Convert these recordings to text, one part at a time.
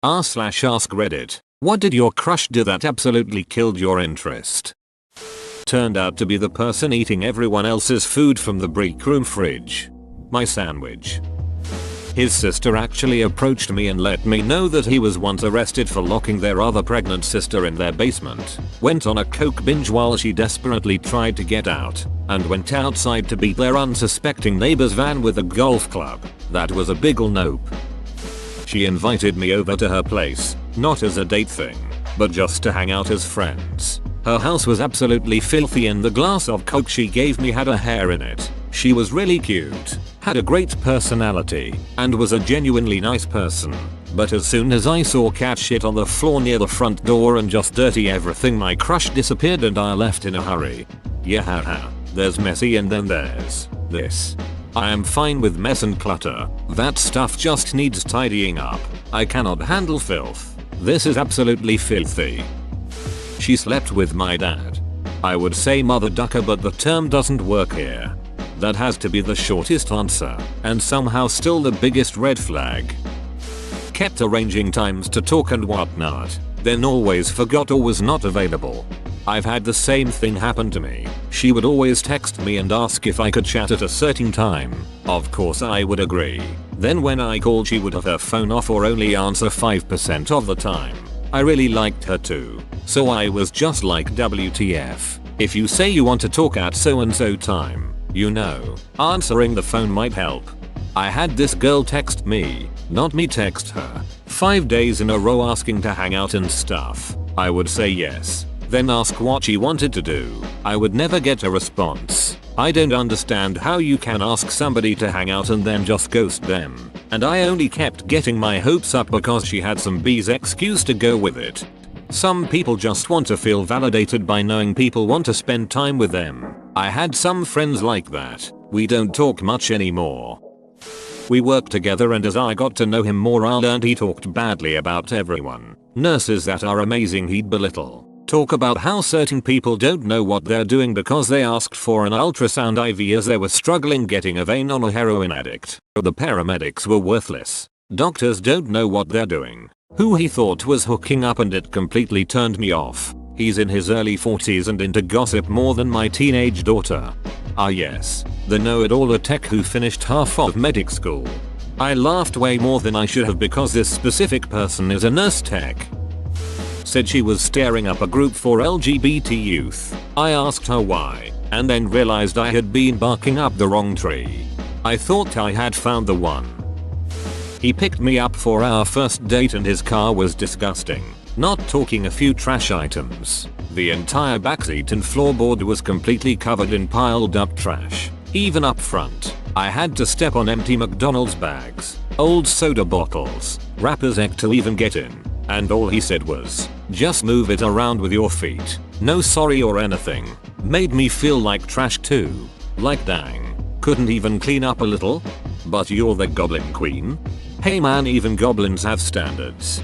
r/ask Reddit. What did your crush do that absolutely killed your interest? Turned out to be the person eating everyone else's food from the break room fridge. My sandwich. His sister actually approached me and let me know that he was once arrested for locking their other pregnant sister in their basement, went on a coke binge while she desperately tried to get out, and went outside to beat their unsuspecting neighbor's van with a golf club. That was a big ol' nope. She invited me over to her place, not as a date thing, but just to hang out as friends. Her house was absolutely filthy and the glass of coke she gave me had a hair in it. She was really cute, had a great personality, and was a genuinely nice person. But as soon as I saw cat shit on the floor near the front door and just dirty everything, my crush disappeared and I left in a hurry. Yeah, haha. There's messy and then there's this. I am fine with mess and clutter. That stuff just needs tidying up. I cannot handle filth. This is absolutely filthy. She slept with my dad. I would say mother ducker, but the term doesn't work here. That has to be the shortest answer, and somehow still the biggest red flag. Kept arranging times to talk and whatnot, then always forgot or was not available. I've had the same thing happen to me. She would always text me and ask if I could chat at a certain time. Of course I would agree. Then when I called, she would have her phone off or only answer 5% of the time. I really liked her too, so I was just like, WTF. If you say you want to talk at so and so time, you know, answering the phone might help. I had this girl text me, not me text her, 5 days in a row asking to hang out and stuff. I would say yes, then ask what she wanted to do. I would never get a response. I don't understand how you can ask somebody to hang out and then just ghost them. And I only kept getting my hopes up because she had some BS excuse to go with it. Some people just want to feel validated by knowing people want to spend time with them. I had some friends like that. We don't talk much anymore. We worked together and as I got to know him more, I learned he talked badly about everyone. Nurses that are amazing he'd belittle. Talk about how certain people don't know what they're doing because they asked for an ultrasound IV as they were struggling getting a vein on a heroin addict. The paramedics were worthless. Doctors don't know what they're doing. Who he thought was hooking up, and it completely turned me off. He's in his early 40s and into gossip more than my teenage daughter. Ah yes, the know-it-all tech who finished half of medic school. I laughed way more than I should have because this specific person is a nurse tech. Said she was staring up a group for LGBT youth. I asked her why, and then realized I had been barking up the wrong tree. I thought I had found the one. He picked me up for our first date and his car was disgusting. Not talking a few trash items. The entire backseat and floorboard was completely covered in piled up trash. Even up front, I had to step on empty McDonald's bags, old soda bottles, wrappers egg to even get in. And all he said was, just move it around with your feet. No sorry or anything. Made me feel like trash too. Like dang. Couldn't even clean up a little? But you're the goblin queen? Hey man, even goblins have standards.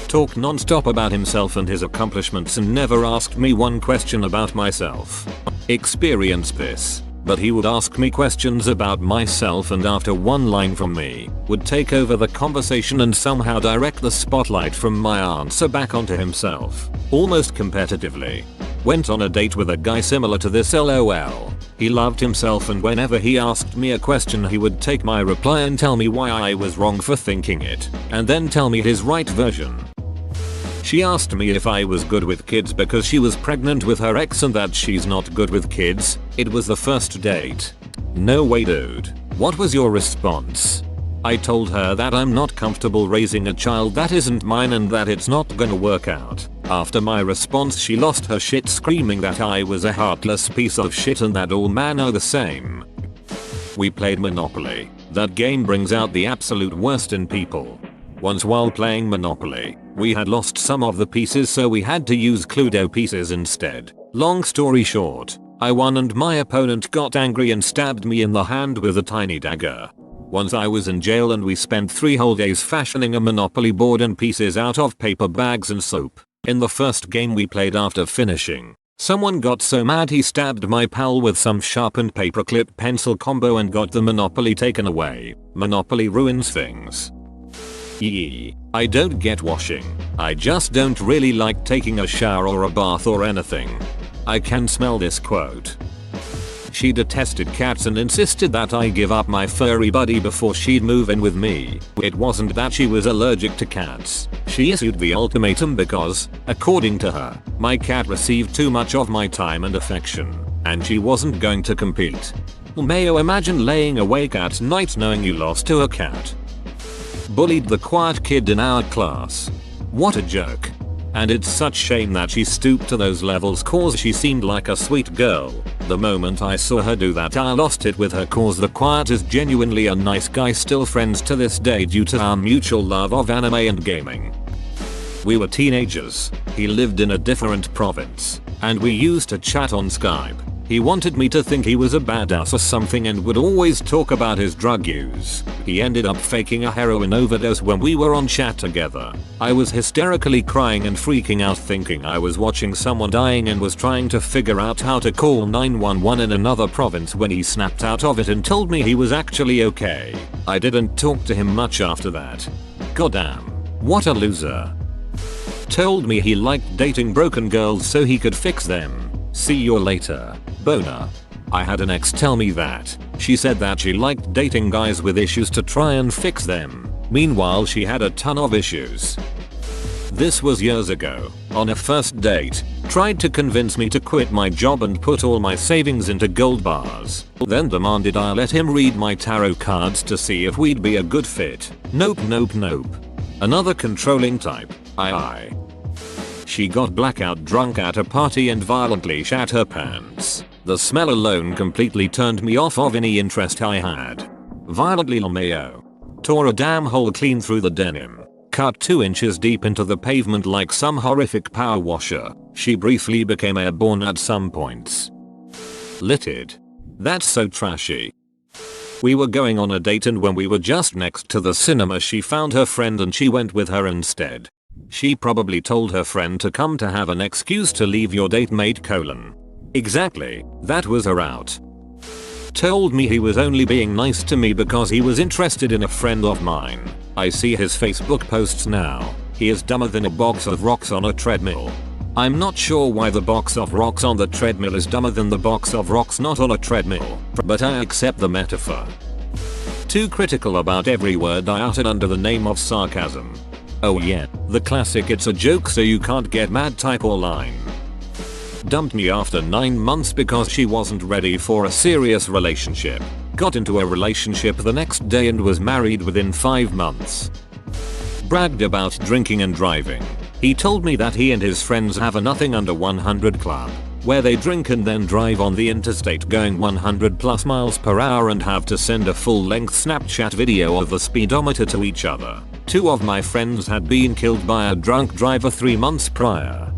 Talked non-stop about himself and his accomplishments and never asked me one question about myself. Experienced this. But he would ask me questions about myself and after one line from me, would take over the conversation and somehow direct the spotlight from my answer back onto himself. Almost competitively. Went on a date with a guy similar to this, LOL. He loved himself and whenever he asked me a question he would take my reply and tell me why I was wrong for thinking it, and then tell me his right version. She asked me if I was good with kids because she was pregnant with her ex and that she's not good with kids. It was the first date. No way dude. What was your response? I told her that I'm not comfortable raising a child that isn't mine and that it's not gonna work out. After my response she lost her shit screaming that I was a heartless piece of shit and that all men are the same. We played Monopoly. That game brings out the absolute worst in people. Once while playing Monopoly, we had lost some of the pieces so we had to use Cluedo pieces instead. Long story short, I won and my opponent got angry and stabbed me in the hand with a tiny dagger. Once I was in jail and we spent 3 whole days fashioning a Monopoly board and pieces out of paper bags and soap. In the first game we played after finishing, someone got so mad he stabbed my pal with some sharpened paperclip pencil combo and got the Monopoly taken away. Monopoly ruins things. Yee, I don't get washing. I just don't really like taking a shower or a bath or anything. I can smell this quote. She detested cats and insisted that I give up my furry buddy before she'd move in with me. It wasn't that she was allergic to cats. She issued the ultimatum because, according to her, my cat received too much of my time and affection, and she wasn't going to compete. Mayo, imagine laying awake at night knowing you lost to a cat. Bullied the quiet kid in our class. What a joke. And it's such shame that she stooped to those levels cause she seemed like a sweet girl. The moment I saw her do that I lost it with her cause the quiet is genuinely a nice guy, still friends to this day due to our mutual love of anime and gaming. We were teenagers, he lived in a different province, and we used to chat on Skype. He wanted me to think he was a badass or something and would always talk about his drug use. He ended up faking a heroin overdose when we were on chat together. I was hysterically crying and freaking out thinking I was watching someone dying and was trying to figure out how to call 911 in another province when he snapped out of it and told me he was actually okay. I didn't talk to him much after that. Goddamn. What a loser. Told me he liked dating broken girls so he could fix them. See you later. Boner. I had an ex tell me that. She said that she liked dating guys with issues to try and fix them. Meanwhile she had a ton of issues. This was years ago. On a first date, tried to convince me to quit my job and put all my savings into gold bars. Then demanded I let him read my tarot cards to see if we'd be a good fit. Nope. Another controlling type. Aye. She got blackout drunk at a party and violently shat her pants. The smell alone completely turned me off of any interest I had. Violently Mayo. Tore a damn hole clean through the denim. Cut 2 inches deep into the pavement like some horrific power washer. She briefly became airborne at some points. Litted. That's so trashy. We were going on a date and when we were just next to the cinema she found her friend and she went with her instead. She probably told her friend to come to have an excuse to leave your date mate : Exactly, that was her out. Told me he was only being nice to me because he was interested in a friend of mine. I see his Facebook posts now. He is dumber than a box of rocks on a treadmill. I'm not sure why the box of rocks on the treadmill is dumber than the box of rocks not on a treadmill, but I accept the metaphor. Too critical about every word I uttered under the name of sarcasm. Oh yeah, the classic it's a joke so you can't get mad type or line. Dumped me after 9 months because she wasn't ready for a serious relationship. Got into a relationship the next day and was married within 5 months. Bragged about drinking and driving. He told me that he and his friends have a nothing under 100 club, where they drink and then drive on the interstate going 100+ miles per hour and have to send a full-length Snapchat video of the speedometer to each other. 2 of my friends had been killed by a drunk driver 3 months prior.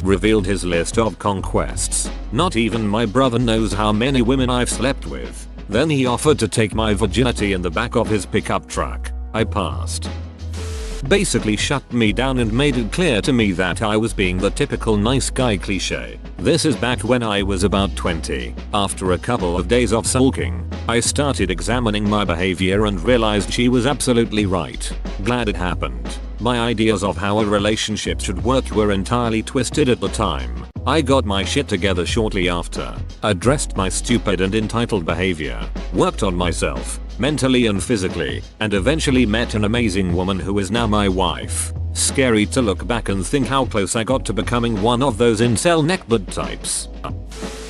Revealed his list of conquests. Not even my brother knows how many women I've slept with. Then he offered to take my virginity in the back of his pickup truck. I passed. Basically shut me down and made it clear to me that I was being the typical nice guy cliche. This is back when I was about 20. After a couple of days of sulking, I started examining my behavior and realized she was absolutely right. Glad it happened. My ideas of how a relationship should work were entirely twisted at the time. I got my shit together shortly after, addressed my stupid and entitled behavior, worked on myself, mentally and physically, and eventually met an amazing woman who is now my wife. Scary to look back and think how close I got to becoming one of those incel neckbud types.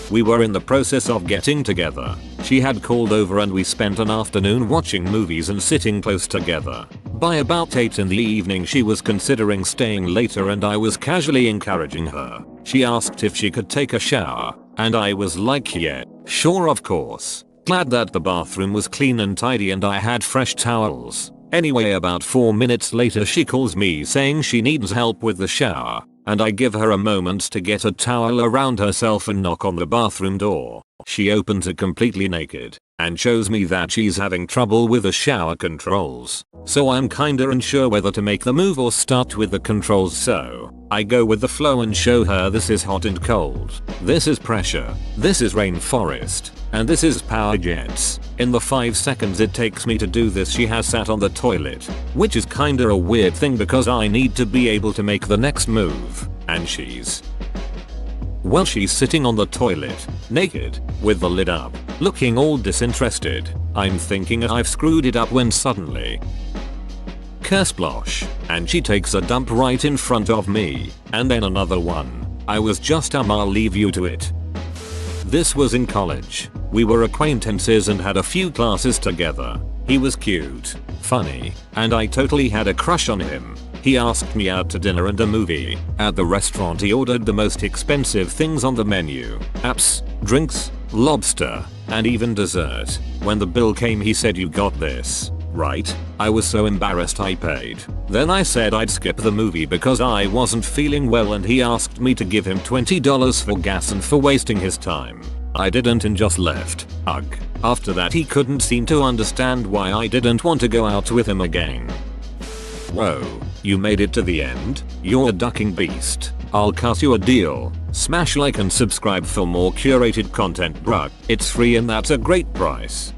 We were in the process of getting together. She had called over and we spent an afternoon watching movies and sitting close together. By about 8 in the evening she was considering staying later and I was casually encouraging her. She asked if she could take a shower, and I was like, yeah, sure, of course. Glad that the bathroom was clean and tidy and I had fresh towels. Anyway, about 4 minutes later she calls me saying she needs help with the shower, and I give her a moment to get a towel around herself and knock on the bathroom door. She opens it completely naked. and shows me that she's having trouble with the shower controls. So I'm kinda unsure whether to make the move or start with the controls, so I go with the flow and show her this is hot and cold, this is pressure, this is rainforest, and this is power jets. In the 5 seconds it takes me to do this, she has sat on the toilet, which is kinda a weird thing because I need to be able to make the next move, and she's sitting on the toilet, naked, with the lid up, looking all disinterested. I'm thinking I've screwed it up when suddenly, kersplosh, and she takes a dump right in front of me, and then another one. I was just I'll leave you to it. This was in college. We were acquaintances and had a few classes together. He was cute, funny, and I totally had a crush on him. He asked me out to dinner and a movie. At the restaurant he ordered the most expensive things on the menu. Apps, drinks, lobster, and even dessert. When the bill came he said, "You got this, right?" I was so embarrassed I paid. Then I said I'd skip the movie because I wasn't feeling well and he asked me to give him $20 for gas and for wasting his time. I didn't and just left. Ugh. After that he couldn't seem to understand why I didn't want to go out with him again. Whoa, you made it to the end? You're a ducking beast. I'll cut you a deal. Smash like and subscribe for more curated content, bruh. It's free and that's a great price.